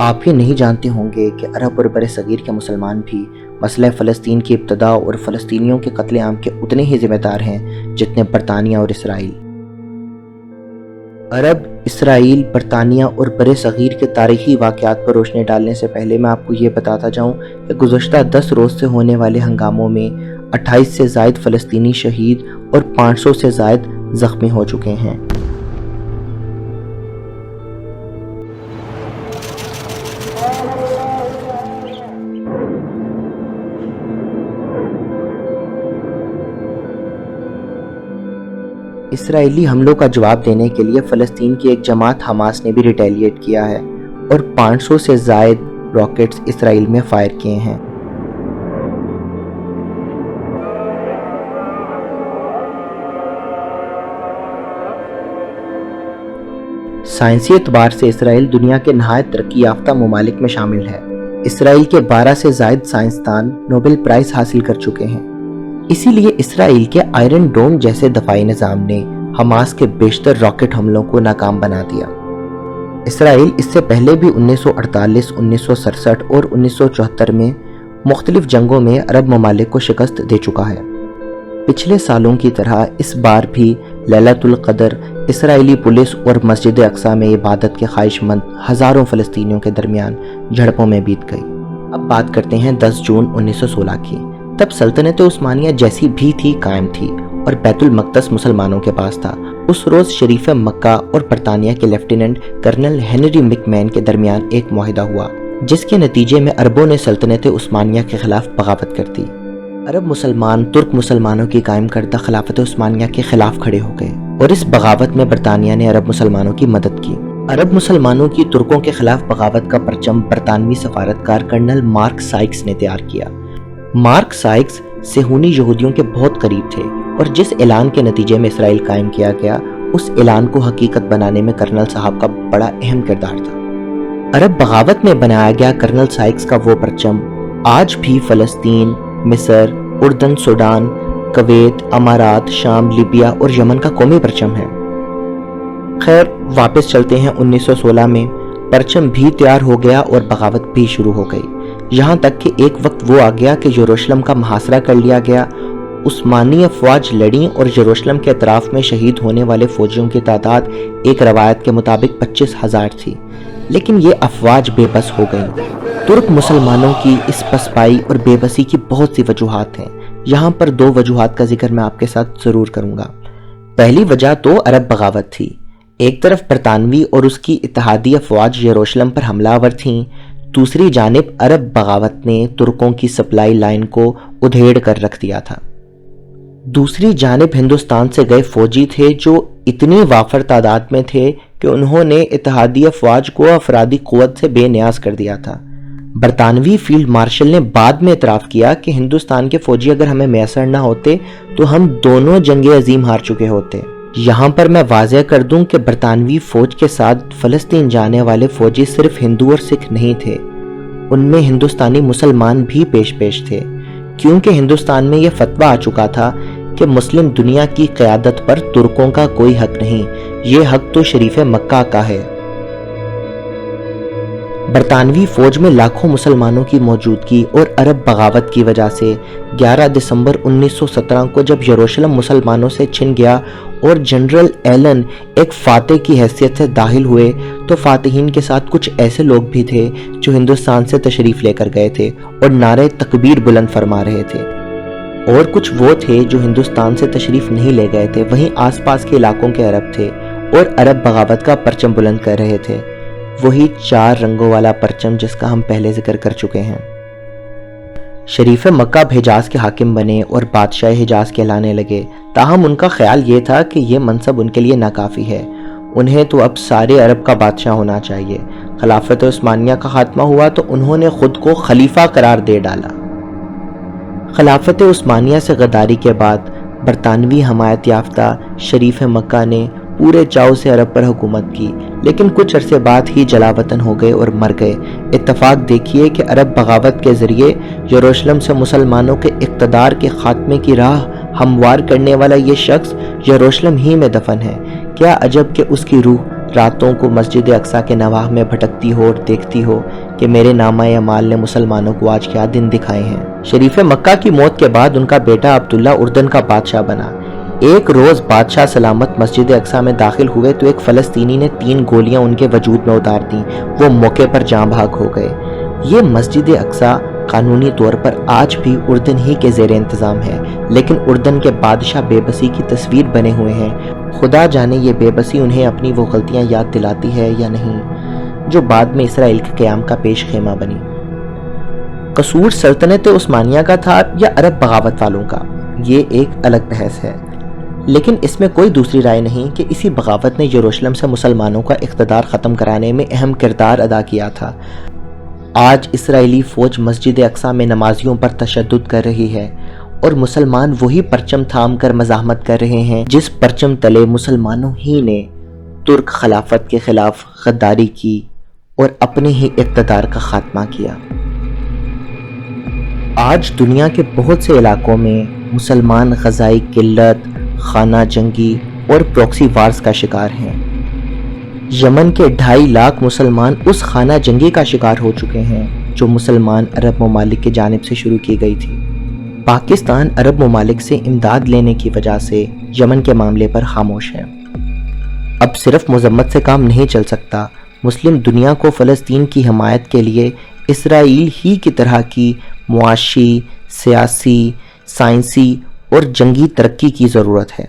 آپ یہ نہیں جانتے ہوں گے کہ عرب اور بر صغیر کے مسلمان بھی مسئلہ فلسطین کی ابتدا اور فلسطینیوں کے قتل عام کے اتنے ہی ذمہ دار ہیں جتنے برطانیہ اور اسرائیل۔ عرب، اسرائیل، برطانیہ اور بر صغیر کے تاریخی واقعات پر روشنی ڈالنے سے پہلے میں آپ کو یہ بتاتا جاؤں کہ گزشتہ 10 روز سے ہونے والے ہنگاموں میں 28 سے زائد فلسطینی شہید اور 500 سے زائد زخمی ہو چکے ہیں۔ اسرائیلی حملوں کا جواب دینے کے لیے فلسطین کی ایک جماعت حماس نے بھی ریٹیلیٹ کیا ہے اور 500 سے زائد راکٹس اسرائیل میں فائر کیے ہیں۔ سائنسی اعتبار سے اسرائیل دنیا کے نہایت ترقی یافتہ ممالک میں شامل ہے۔ اسرائیل کے 12 سے زائد سائنسدان نوبل پرائز حاصل کر چکے ہیں۔ اسی لیے اسرائیل کے آئرن ڈوم جیسے دفاعی نظام نے حماس کے بیشتر راکٹ حملوں کو ناکام بنا دیا۔ اسرائیل اس سے پہلے بھی 1948، 1967 اور 1974 میں مختلف جنگوں میں عرب ممالک کو شکست دے چکا ہے۔ پچھلے سالوں کی طرح اس بار بھی لیلۃ القدر اسرائیلی پولیس اور مسجد اقصیٰ میں عبادت کے خواہش مند ہزاروں فلسطینیوں کے درمیان جھڑپوں میں بیت گئی۔ اب بات کرتے ہیں 10 جون 1916 کی۔ تب سلطنت عثمانیہ جیسی بھی تھی قائم تھی اور بیت المقدس مسلمانوں کے پاس تھا۔ اس روز شریف مکہ اور برطانیہ کے لیفٹیننٹ کرنل ہنری مک مین کے درمیان ایک معاہدہ ہوا، جس کے نتیجے میں عربوں نے سلطنت عثمانیہ کے خلاف بغاوت کر دی۔ عرب مسلمان ترک مسلمانوں کی قائم کردہ خلافت عثمانیہ کے خلاف کھڑے ہو گئے اور اس بغاوت میں برطانیہ نے عرب مسلمانوں کی مدد کی۔ عرب مسلمانوں کی ترکوں کے خلاف بغاوت کا پرچم برطانوی سفارتکار کرنل مارک سائکس نے تیار کیا۔ مارک سائکس صہیونی یہودیوں کے بہت قریب تھے اور جس اعلان کے نتیجے میں اسرائیل قائم کیا گیا، اس اعلان کو حقیقت بنانے میں کرنل صاحب کا بڑا اہم کردار تھا۔ عرب بغاوت میں بنایا گیا کرنل سائکس کا وہ پرچم آج بھی فلسطین، مصر، اردن، سوڈان، کویت، امارات، شام، لیبیا اور یمن کا قومی پرچم ہے۔ خیر، واپس چلتے ہیں 1916 میں۔ پرچم بھی تیار ہو گیا اور بغاوت بھی شروع ہو گئی، یہاں تک کہ ایک وقت وہ آ گیا کہ یروشلم کا محاصرہ کر لیا گیا۔ عثمانی افواج لڑیں اور یروشلم کے اطراف میں شہید ہونے والے فوجیوں کی تعداد ایک روایت کے مطابق 25,000 تھی، لیکن یہ افواج بے بس ہو گئیں۔ ترک مسلمانوں کی اس پسپائی اور بے بسی کی بہت سی وجوہات ہیں۔ یہاں پر 2 وجوہات کا ذکر میں آپ کے ساتھ ضرور کروں گا۔ پہلی وجہ تو عرب بغاوت تھی۔ ایک طرف برطانوی اور اس کی اتحادی افواج یروشلم پر حملہ آور تھیں، دوسری جانب عرب بغاوت نے ترکوں کی سپلائی لائن کو ادھیڑ کر رکھ دیا تھا۔ دوسری جانب ہندوستان سے گئے فوجی تھے جو اتنی وافر تعداد میں تھے کہ انہوں نے اتحادی افواج کو افرادی قوت سے بے نیاز کر دیا تھا۔ برطانوی فیلڈ مارشل نے بعد میں اعتراف کیا کہ ہندوستان کے فوجی اگر ہمیں میسر نہ ہوتے تو ہم دونوں جنگیں عظیم ہار چکے ہوتے۔ یہاں پر میں واضح کر دوں کہ برطانوی فوج کے ساتھ فلسطین جانے والے فوجی صرف ہندو اور سکھ نہیں تھے، ان میں ہندوستانی مسلمان بھی پیش تھے، کیونکہ ہندوستان میں یہ فتویٰ آ چکا تھا کہ مسلم دنیا کی قیادت پر ترکوں کا کوئی حق نہیں، یہ حق تو شریف مکہ کا ہے۔ برطانوی فوج میں لاکھوں مسلمانوں کی موجودگی اور عرب بغاوت کی وجہ سے 11 دسمبر 1917 کو جب یروشلم مسلمانوں سے چھن گیا اور جنرل ایلن ایک فاتح کی حیثیت سے داخل ہوئے تو فاتحین کے ساتھ کچھ ایسے لوگ بھی تھے جو ہندوستان سے تشریف لے کر گئے تھے اور نعرے تکبیر بلند فرما رہے تھے، اور کچھ وہ تھے جو ہندوستان سے تشریف نہیں لے گئے تھے، وہیں آس پاس کے علاقوں کے عرب تھے اور عرب بغاوت کا پرچم بلند کر رہے تھے، وہی 4 رنگوں والا پرچم جس کا ہم پہلے ذکر کر چکے ہیں۔ شریف مکہ حجاز کے حاکم بنے اور بادشاہ حجاز کہلانے لگے، تاہم ان کا خیال یہ تھا کہ یہ منصب ان کے لیے ناکافی ہے، انہیں تو اب سارے عرب کا بادشاہ ہونا چاہیے۔ خلافت عثمانیہ کا خاتمہ ہوا تو انہوں نے خود کو خلیفہ قرار دے ڈالا۔ خلافت عثمانیہ سے غداری کے بعد برطانوی حمایت یافتہ شریف مکہ نے پورے چاؤ سے عرب پر حکومت کی، لیکن کچھ عرصے بعد ہی جلا وطن ہو گئے اور مر گئے۔ اتفاق دیکھیے کہ عرب بغاوت کے ذریعے یروشلم سے مسلمانوں کے اقتدار کے خاتمے کی راہ ہموار کرنے والا یہ شخص یروشلم ہی میں دفن ہے۔ کیا عجب کہ اس کی روح راتوں کو مسجد اقصیٰ کے نواح میں بھٹکتی ہو اور دیکھتی ہو کہ میرے نامہ اعمال نے مسلمانوں کو آج کیا دن دکھائے ہیں۔ شریف مکہ کی موت کے بعد ان کا بیٹا عبداللہ اردن کا بادشاہ بنا۔ ایک روز بادشاہ سلامت مسجد اقصیٰ میں داخل ہوئے تو ایک فلسطینی نے 3 گولیاں ان کے وجود میں اتار دیں۔ وہ موقع پر جاں بحق ہو گئے۔ یہ مسجد اقصیٰ قانونی طور پر آج بھی اردن ہی کے زیر انتظام ہے، لیکن اردن کے بادشاہ بے بسی کی تصویر بنے ہوئے ہیں۔ خدا جانے یہ بے بسی انہیں اپنی وہ غلطیاں یاد دلاتی ہے یا نہیں جو بعد میں اسرائیل کے قیام کا پیش خیمہ بنی۔ قصور سلطنت عثمانیہ کا تھا یا عرب بغاوت والوں کا، یہ ایک الگ بحث ہے، لیکن اس میں کوئی دوسری رائے نہیں کہ اسی بغاوت نے یروشلم سے مسلمانوں کا اقتدار ختم کرانے میں اہم کردار ادا کیا تھا۔ آج اسرائیلی فوج مسجد اقصیٰ میں نمازیوں پر تشدد کر رہی ہے اور مسلمان وہی پرچم تھام کر مزاحمت کر رہے ہیں جس پرچم تلے مسلمانوں ہی نے ترک خلافت کے خلاف غداری کی اور اپنے ہی اقتدار کا خاتمہ کیا۔ آج دنیا کے بہت سے علاقوں میں مسلمان غذائی قلت، خانہ جنگی اور پروکسی وارز کا شکار ہیں۔ یمن کے 2.5 لاکھ مسلمان اس خانہ جنگی کا شکار ہو چکے ہیں جو مسلمان عرب ممالک کی جانب سے شروع کی گئی تھی۔ پاکستان عرب ممالک سے امداد لینے کی وجہ سے یمن کے معاملے پر خاموش ہے۔ اب صرف مذمت سے کام نہیں چل سکتا۔ مسلم دنیا کو فلسطین کی حمایت کے لیے اسرائیل ہی کی طرح کی معاشی، سیاسی، سائنسی اور جنگی ترقی کی ضرورت ہے۔